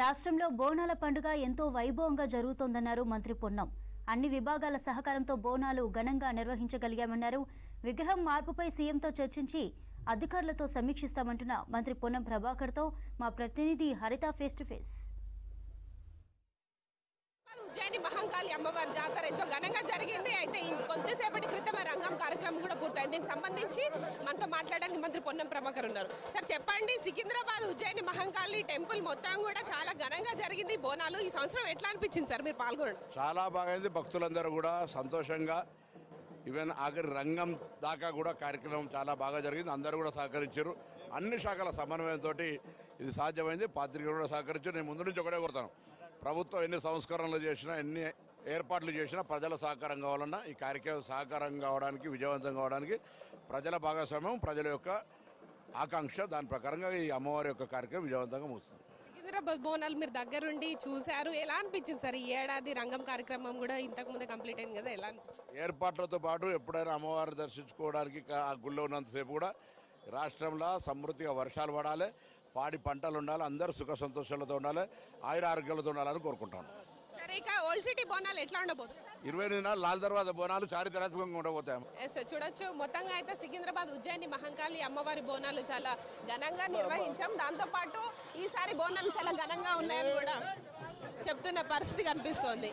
రాష్ట్రంలో బోనాల పండుగ ఎంతో వైభవంగా జరుగుతోందన్నారు మంత్రి పొన్నం. అన్ని విభాగాల సహకారంతో బోనాలు ఘనంగా నిర్వహించగలిగామన్నారు. విగ్రహం మార్పుపై సీఎంతో చర్చించి అధికారులతో సమీక్షిస్తామంటున్న మంత్రి పొన్నం ప్రభాకర్తో మా ప్రతినిధి Haritha face to face. Ujjaini Mahankali అమ్మవారి జాతర ఎంతో ఘనంగా జరిగింది. అయితే కొద్దిసేపటి క్రితమే రంగం కార్యక్రమం కూడా పూర్తయింది. దీనికి సంబంధించి మనతో మాట్లాడడానికి మంత్రి పొన్నం ప్రభాకర్ ఉన్నారు. సార్ చెప్పండి, సికింద్రాబాద్ ఉజ్జయిని మహంకాళి టెంపుల్ మొత్తం కూడా చాలా ఘనంగా జరిగింది. బోనాలు ఈ సంవత్సరం ఎట్లా అనిపించింది సార్ మీరు పాల్గొనడం? చాలా బాగైంది. భక్తులందరూ కూడా సంతోషంగా, ఈవెన్ ఆఖరి రంగం దాకా కూడా కార్యక్రమం చాలా బాగా జరిగింది. అందరూ కూడా సహకరించారు. అన్ని శాఖల సమన్వయంతో ఇది సాధ్యమైంది. పాత్రికలు కూడా సహకరించారు. నేను ముందు నుంచి ఒకటే కోరుతాను, ప్రభుత్వం ఎన్ని సంస్కరణలు చేసినా, ఎన్ని ఏర్పాట్లు చేసినా ప్రజల సహకారం కావాలన్నా ఈ కార్యక్రమం సహకారం కావడానికి, విజయవంతం కావడానికి ప్రజల భాగస్వామ్యం, ప్రజల యొక్క ఆకాంక్ష, దాని ప్రకారంగా ఈ అమ్మవారి యొక్క కార్యక్రమం విజయవంతంగా ముగుస్తుంది. సికింద్రాబాద్ బోనాలు మీరు దగ్గరుండి చూశారు, ఎలా అనిపించింది సార్? ఈ ఏడాది రంగం కార్యక్రమం కూడా ఇంతకు ముందే కంప్లీట్ అయింది కదా, ఎలా అనిపించింది? ఏర్పాట్లతో పాటు ఎప్పుడైనా అమ్మవారిని దర్శించుకోవడానికి ఆ గుళ్ళో ఉన్నంతసేపు కూడా రాష్ట్రంలో సమృద్ధిగా వర్షాలు పడాలి, పాడి పంటలు ఉండాలి, అందరూ సుఖ సంతోషాలతో ఉండాలి, ఆయుర ఆరోగ్యాలతో ఉండాలని కోరుకుంటాను. సరే, ఇక ఓల్డ్ సిటీ బోనాలు ఎట్లా ఉండబోతుంది? 28 నాడు లాల్ దర్వాజా బోనాలు చారిత్రాత్మకంగా ఉండబోతాయి. చూడొచ్చు, మొత్తంగా అయితే సికింద్రాబాద్ ఉజ్జయిని మహంకాళి అమ్మవారి బోనాలు చాలా ఘనంగా నిర్వహించాం. దాంతోపాటు ఈసారి బోనాలు చాలా ఘనంగా ఉన్నాయని కూడా చెప్తున్న పరిస్థితి కనిపిస్తోంది.